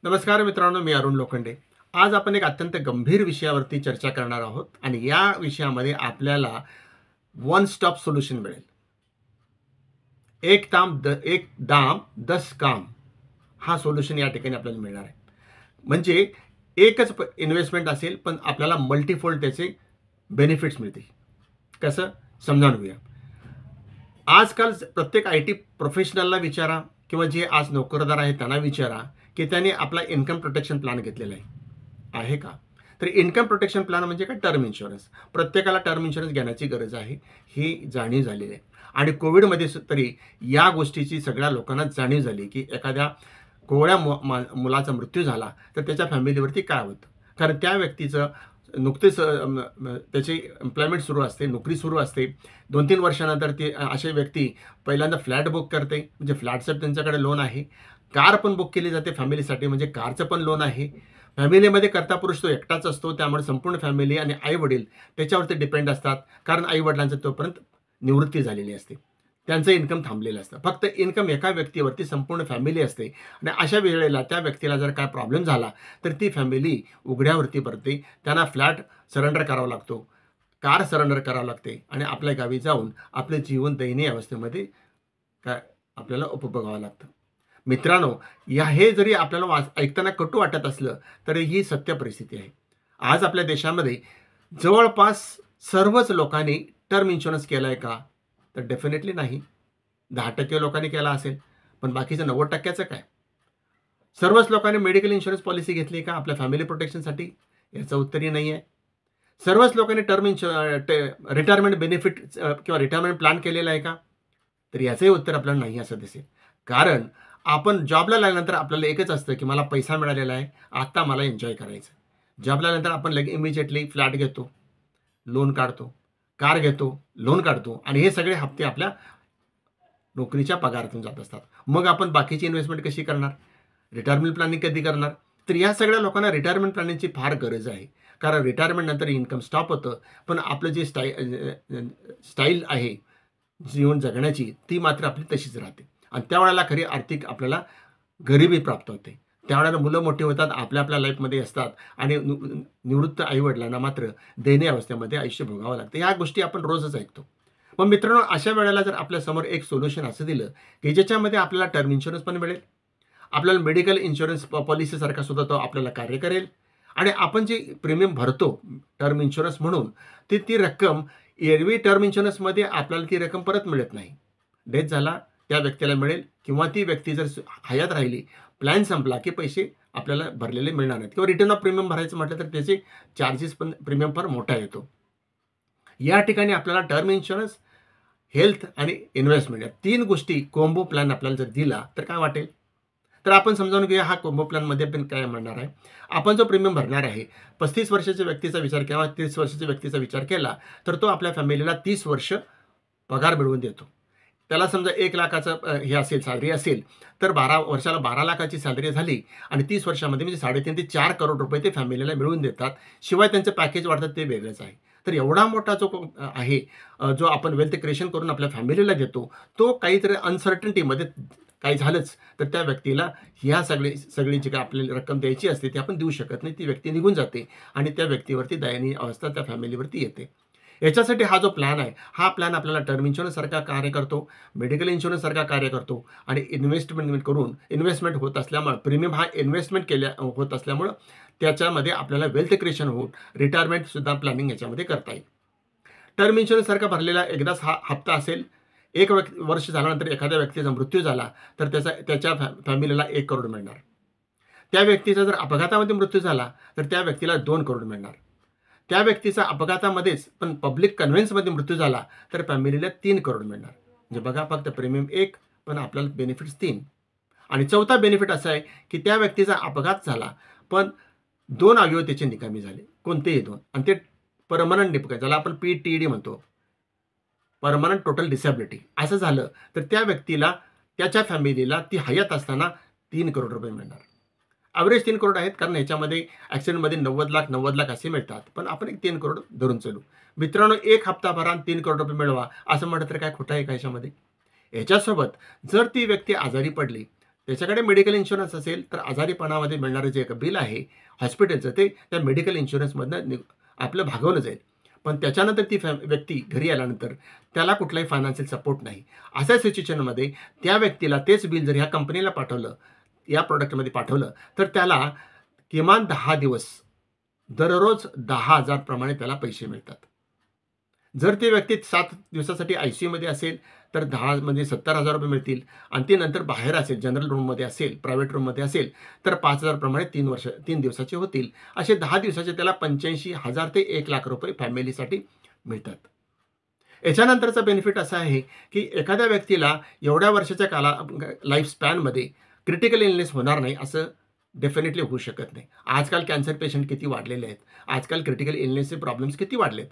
नमस्कार मित्रांनो, मी अरुण लोखंडे. आज आपण एक अत्यंत गंभीर विषयावरती चर्चा करणार आहोत आणि या विषयामध्ये आपल्याला वन स्टॉप सोल्युशन मिळेल. एक दाम 10 काम हा सोल्युशन या ठिकाणी आपल्याला मिळणार आहे. म्हणजे एकच इन्व्हेस्टमेंट असेल, पण आपल्याला मल्टीफोल्ड त्याचे बेनिफिट्स मिळतील. कसं समजावून घेऊया. आजकाल प्रत्येक IT प्रोफेशनलला विचारा किंवा जे आज नोकरदार आहेत त्यांना विचारा की त्याने आपला इन्कम प्रोटेक्शन प्लॅन घेतलेला आहे का? तर इन्कम प्रोटेक्शन प्लॅन म्हणजे काय? Term insurance. प्रत्येकाला टर्म इन्शुरन्स घेण्याची गरज आहे, ही जाणीव झालेली आहे. आणि कोविडमध्ये तरी या गोष्टीची सगळ्या लोकांना जाणीव झाली की एखाद्या कोवळ्या मुलाचा मृत्यू झाला तर त्याच्या फॅमिलीवरती काय होतं. कारण त्या व्यक्तीचं नुकतेच त्याची एम्प्लॉयमेंट सुरू असते, नोकरी सुरू असते. 2-3 वर्षानंतर ती अशी व्यक्ती पहिल्यांदा फ्लॅट बुक करते, म्हणजे फ्लॅटचं त्यांच्याकडे लोन आहे. कार पण बुक केली जाते फॅमिलीसाठी, म्हणजे कारचं पण लोन आहे. फॅमिलीमध्ये कर्ता पुरुष तो एकटाच असतो, त्यामुळे संपूर्ण फॅमिली आणि आई-वडील त्याच्यावरती डिपेंड असतात. कारण आई-वडिलांचं तोपर्यंत निवृत्ती झालेली असते, त्यांचं इन्कम थांबलेलं असतं. फक्त इन्कम एका व्यक्तीवरती संपूर्ण फॅमिली असते. आणि अशा वेळेला त्या व्यक्तीला जर काय प्रॉब्लेम झाला तर ती फॅमिली उघड्यावरती पडते. त्यांना फ्लॅट सरेंडर करावा लागतो, कार सरेंडर करावं लागते आणि आपल्या गावी जाऊन आपले जीवन दयनीय अवस्थेमध्ये काय आपल्याला उपभोगावं लागतं. मित्रांनो, हे जरी आपल्याला ऐकताना कटू वाटत असलं तरी ही सत्य परिस्थिती आहे. आज आपल्या देशामध्ये जवळपास सर्वच लोकांनी टर्म इन्शुरन्स केला आहे का? तर डेफिनेटली नाही. 10% लोकांनी केला असेल, पण बाकीचं 90%चं काय? सर्वच लोकांनी मेडिकल इन्शुरन्स पॉलिसी घेतली का आपल्या फॅमिली प्रोटेक्शनसाठी? याचं उत्तरही नाही आहे. सर्वच लोकांनी रिटायरमेंट बेनिफिट किंवा रिटायरमेंट प्लॅन केलेला आहे का? तर याचंही उत्तर आपल्याला नाही असं दिसेल. कारण आपण जॉबला लागल्यानंतर आपल्याला एकच असतं की मला पैसा मिळालेला आहे, आता मला एन्जॉय करायचं. जॉबला लागल्यानंतर आपण इमिजिएटली फ्लॅट घेतो, लोन काढतो, कार घेतो, लोन काढतो आणि हे सगळे हप्ते आपल्या नोकरीच्या पगारातून जात असतात. मग आपण बाकीची इन्व्हेस्टमेंट कशी करणार? रिटायरमेंट प्लॅनिंग कधी करणार? तर या सगळ्या लोकांना रिटायरमेंट प्लॅनिंगची फार गरज आहे. कारण रिटायरमेंट नंतर इन्कम स्टॉप होतं, पण आपलं जे स्टाईल आहे जीवन जगण्याची ती मात्र आपली तशीच राहते. आणि त्यावेळेला खरी आर्थिक आपल्याला गरिबी प्राप्त होते. त्यावेळेला मुलं मोठी होतात, आपल्या लाईफमध्ये असतात आणि निवृत्त आईवडिलांना मात्र दयनीय अवस्थेमध्ये आयुष्य भोगावं लागतं. ह्या गोष्टी आपण रोजच ऐकतो. मग मित्रांनो, अशा वेळेला जर आपल्यासमोर एक सोल्युशन असं दिलं की ज्याच्यामध्ये आपल्याला टर्म इन्शुरन्स पण मिळेल, आपल्याला मेडिकल इन्शुरन्स पॉलिसीसारखा सुद्धा तो आपल्याला कार्य करेल आणि आपण जे प्रीमियम भरतो टर्म इन्शुरन्स म्हणून ती रक्कम एरवी टर्म इन्शुरन्समध्ये आपल्याला ती रक्कम परत मिळत नाही. डेथ झाला त्या व्यक्तीला मिळेल किंवा ती व्यक्ती जर हयात राहिली, प्लॅन संपला की पैसे आपल्याला भरलेले मिळणार नाहीत. किंवा रिटर्न ऑफ प्रीमियम भरायचं म्हटलं तर त्याचे चार्जेस पण प्रीमियम फार मोठा येतो. या ठिकाणी आपल्याला टर्म इन्शुरन्स, हेल्थ आणि इन्व्हेस्टमेंट या 3 गोष्टी कॉम्बो प्लॅन आपल्याला जर दिला तर काय वाटेल? तर आपण समजावून घेऊया हा कॉम्बो प्लॅनमध्ये पण काय म्हणणार आहे. आपण जो प्रीमियम भरणार आहे, 35 वर्षाच्या व्यक्तीचा विचार किंवा 30 वर्षाच्या व्यक्तीचा विचार केला तर तो आपल्या फॅमिलीला 30 वर्ष पगार मिळवून देतो. त्याला समजा 1 लाखाचं हे असेल, सॅलरी असेल तर वर्षाला 12 लाखाची सॅलरी झाली आणि 30 वर्षामध्ये म्हणजे 3.5 ते 4 करोड रुपये ते फॅमिलीला मिळवून देतात. शिवाय त्यांचं पॅकेज वाढतात ते वेगळंच आहे. तर एवढा मोठा जो आहे जो आपण वेल्थ क्रिएशन करून आपल्या फॅमिलीला देतो, तो काहीतरी अनसर्टनिटीमध्ये काही झालंच तर त्या व्यक्तीला सगळी जी काही आपल्याला रक्कम द्यायची असते ती आपण देऊ शकत नाही. ती व्यक्ती निघून जाते आणि त्या व्यक्तीवरती दयनीय अवस्था त्या फॅमिलीवरती येते. याच्यासाठी हा जो प्लॅन आहे, हा प्लॅन आपल्याला टर्म इन्शुरन्ससारखा कार्य करतो, मेडिकल इन्शुरन्ससारखा कार्य करतो आणि इन्व्हेस्टमेंट होत असल्यामुळे प्रीमियम हा इन्व्हेस्टमेंट होत असल्यामुळं त्याच्यामध्ये आपल्याला वेल्थ क्रिएशन होऊन रिटायरमेंटसुद्धा प्लॅनिंग याच्यामध्ये करता येईल. टर्म इन्शुरन्ससारखा भरलेला एकदाच हा हप्ता असेल. 1 वर्ष झाल्यानंतर एखाद्या व्यक्तीचा मृत्यू झाला तर त्याच्या फॅमिलीला 1 करोड मिळणार. त्या व्यक्तीचा जर अपघातामध्ये मृत्यू झाला तर त्या व्यक्तीला 2 करोड मिळणार. त्या व्यक्तीचा अपघातामध्येच पण पब्लिक कन्व्हेन्समध्ये मृत्यू झाला तर फॅमिलीला 3 करोड मिळणार. म्हणजे बघा, फक्त प्रीमियम 1 पण आपल्याला बेनिफिट्स 3. आणि चौथा बेनिफिट असा आहे की त्या व्यक्तीचा अपघात झाला पण 2 अवयव त्याचे निकामी झाले, कोणतेही 2, आणि ते परमनंट डिफिकल्ट, ज्याला आपण PTD म्हणतो, परमनंट टोटल डिसॅबिलिटी, असं झालं तर त्या व्यक्तीला त्याच्या फॅमिलीला ती हयात असताना 3 करोड रुपये मिळणार. ॲव्हरेज 3 करोड आहेत, कारण ह्याच्यामध्ये ॲक्सिडेंटमध्ये 90 लाख असे मिळतात, पण आपण एक 3 करोड धरून चालू. मित्रांनो, 1 हप्ता भरा आणि 3 करोड रुपये मिळवा असं म्हटलं तर काय खोटं आहे का याच्यामध्ये? याच्यासोबत जर ती व्यक्ती आजारी पडली त्याच्याकडे मेडिकल इन्शुरन्स असेल तर आजारीपणामध्ये मिळणारं जे बिल आहे हॉस्पिटलचं ते त्या मेडिकल इन्शुरन्समधनं आपलं भागवलं जाईल. पण त्याच्यानंतर ती व्यक्ती घरी आल्यानंतर त्याला कुठलाही फायनान्शियल सपोर्ट नाही. अशा सिच्युएशनमध्ये त्या व्यक्तीला तेच बिल जर ह्या कंपनीला पाठवलं, या प्रॉडक्टमध्ये पाठवलं, तर त्याला किमान 10 दिवस दररोज 10,000 प्रमाणे त्याला पैसे मिळतात. जर ती व्यक्ती 7 दिवसासाठी ICUमध्ये असेल तर 10 म्हणजे 70,000 रुपये मिळतील आणि ती नंतर बाहेर असेल, जनरल रूममध्ये असेल, प्रायव्हेट रूममध्ये असेल तर 5,000 प्रमाणे 3 दिवसाचे होतील. असे 10 दिवसाचे त्याला 85,000 ते 1,00,000 रुपये फॅमिलीसाठी मिळतात. याच्यानंतरचा बेनिफिट असा आहे की एखाद्या व्यक्तीला एवढ्या वर्षाच्या लाईफ स्पॅनमध्ये क्रिटिकल इलनेस होणार नाही असं डेफिनेटली होऊ शकत नाही. आजकाल कॅन्सर पेशंट किती वाढलेले आहेत. आजकाल क्रिटिकल इलनेसचे प्रॉब्लेम्स किती वाढलेत.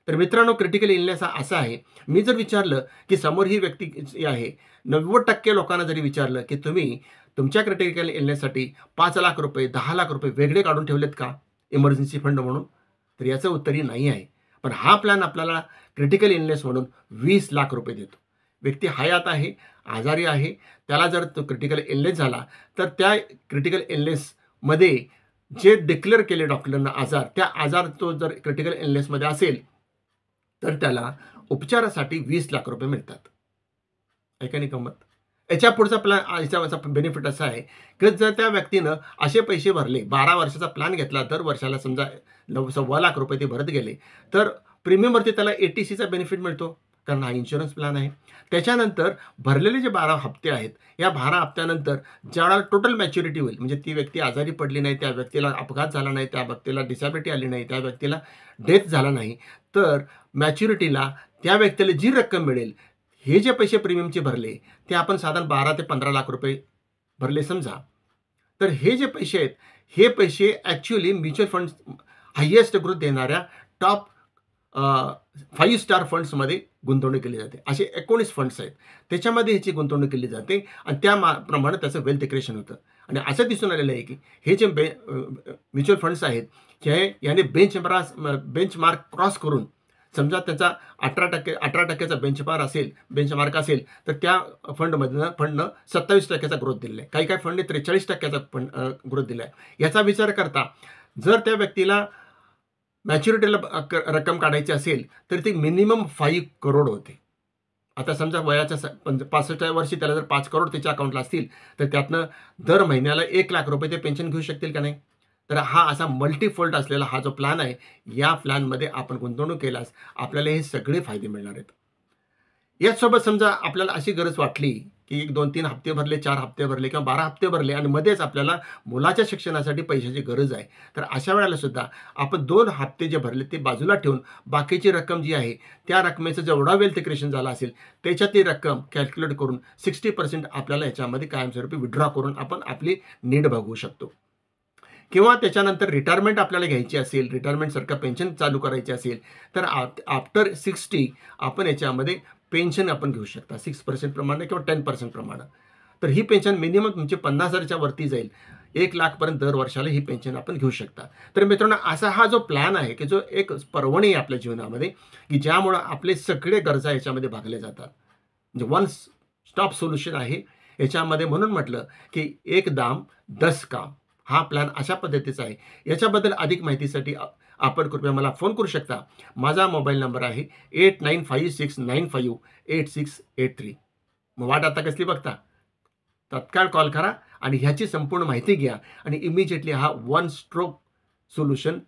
तर मित्रांनो, क्रिटिकल इलनेस हा असा आहे, मी जर विचारलं की समोर ही व्यक्ती जी आहे 90% लोकांना जरी विचारलं की तुम्ही तुमच्या क्रिटिकल इलनेससाठी 5,00,000 रुपये 10,00,000 रुपये वेगळे काढून ठेवलेत का इमर्जन्सी फंड म्हणून, तर याचं उत्तरही नाही आहे. पण हा प्लॅन आपल्याला क्रिटिकल इलनेस म्हणून 20,00,000 रुपये देतो. व्यक्ती हयात आहे, आजारी आहे, त्याला जर तो क्रिटिकल इलनेस झाला तर त्या क्रिटिकल इलनेसमध्ये जे डिक्लेअर केले डॉक्टरांना आजार, त्या आजार तो जर क्रिटिकल इलनेसमध्ये असेल तर त्याला उपचारासाठी 20,00,000 रुपये मिळतात. ऐका नाही गंमत. याच्या पुढचा प्लॅन, याचा बेनिफिट असा आहे की जर त्या व्यक्तीनं असे पैसे भरले, 12 वर्षाचा प्लॅन घेतला, दर वर्षाला समजा 9,15,00,000 रुपये ते भरत गेले, तर प्रीमियमवरती त्याला ATCचा बेनिफिट मिळतो, कारण हा इन्शुरन्स प्लॅन आहे. त्याच्यानंतर भरलेले जे 12 हप्ते आहेत, या 12 हप्त्यानंतर ज्यावेळेला टोटल मॅच्युरिटी होईल, म्हणजे ती व्यक्ती आजारी पडली नाही, त्या व्यक्तीला अपघात झाला नाही, त्या व्यक्तीला डिसॅबिलिटी आली नाही, त्या व्यक्तीला डेथ झाला नाही, तर मॅच्युरिटीला त्या व्यक्तीला जी रक्कम मिळेल, हे जे पैसे प्रीमियमचे भरले ते आपण साधारण 12 ते 15,00,000 रुपये भरले समजा, तर हे जे पैसे आहेत, हे पैसे actually mutual funds highest growth देणाऱ्या टॉप 5 स्टार फंड्समध्ये गुंतवणूक केली जाते. असे 19 फंड्स आहेत, त्याच्यामध्ये ह्याची गुंतवणूक केली जाते आणि त्याप्रमाणे त्याचं वेल्थ क्रिएशन होतं. आणि असं दिसून आलेलं आहे की हे जे म्युच्युअल फंड्स आहेत, हे याने बेंचमार्क क्रॉस करून, समजा त्याचा 18% बेंचमार्क असेल तर त्या फंडनं 27% ग्रोथ दिलेला आहे. काही फंडने 43% ग्रोथ दिला आहे. याचा विचार करता जर त्या व्यक्तीला मॅच्युरिटीला रक्कम काढायची असेल तर ती मिनिमम 5 करोड होते. आता समजा वयाच्या 65व्या वर्षी त्याला जर 5 करोड त्याच्या अकाउंटला असतील तर त्यातनं दर महिन्याला 1,00,000 रुपये ते पेन्शन घेऊ शकतील का नाही. तर हा असा मल्टीफोल्ड असलेला हा जो प्लॅन आहे, या प्लॅनमध्ये आपण गुंतवणूक केल्यास आपल्याला हे सगळे फायदे मिळणार आहेत. याचसोबत समजा आपल्याला अशी गरज वाटली की 1, 2, 3 हप्ते भरले, 4 हप्ते भरले किंवा 12 हप्ते भरले आणि मध्येच आपल्याला मुलाच्या शिक्षणासाठी पैशाची गरज आहे, तर अशा वेळेला सुद्धा आपण 2 हप्ते जे भरले ते बाजूला ठेवून बाकीची रक्कम जी आहे त्या रकमेचं जेवढा वेल्थ क्रिएशन झाला असेल त्याच्यात ती रक्कम कॅल्क्युलेट करून 60% आपल्याला याच्यामध्ये कायमस्वरूपी विड्रॉ करून आपण आपली नीड भागवू शकतो. किंवा त्याच्यानंतर रिटायरमेंट आपल्याला घ्यायची असेल, रिटायरमेंटसारखं पेन्शन चालू करायची असेल तर आफ्टर 60 आपण याच्यामध्ये पेन्शन आपण घेऊ शकता 6% प्रमाणे किंवा 10% प्रमाणे. तर ही पेन्शन मिनिमम तुमची 50,000च्या वरती जाईल. 1,00,000 पर्यंत दर वर्षाला ही पेन्शन आपण घेऊ शकता. तर मित्रांनो, असा हा जो प्लॅन आहे की जो एक पर्वणी आहे आपल्या जीवनामध्ये की ज्यामुळं आपले सगळे गरजा याच्यामध्ये भागले जातात. म्हणजे वन स्टॉप सोल्युशन आहे याच्यामध्ये. म्हणून म्हटलं की एक दाम 10 काम. हा प्लॅन अशा पद्धतीचा आहे. याच्याबद्दल अधिक माहितीसाठी आपण कृपया मला फोन करू शकता. माझा मोबाईल नंबर आहे 8956958683. मग वाट आता कसली बघता, तत्काळ कॉल करा आणि ह्याची संपूर्ण माहिती घ्या आणि इमिजिएटली हा वन स्टॉप सोल्युशन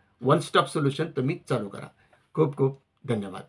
तुम्ही चालू करा. खूप खूप धन्यवाद.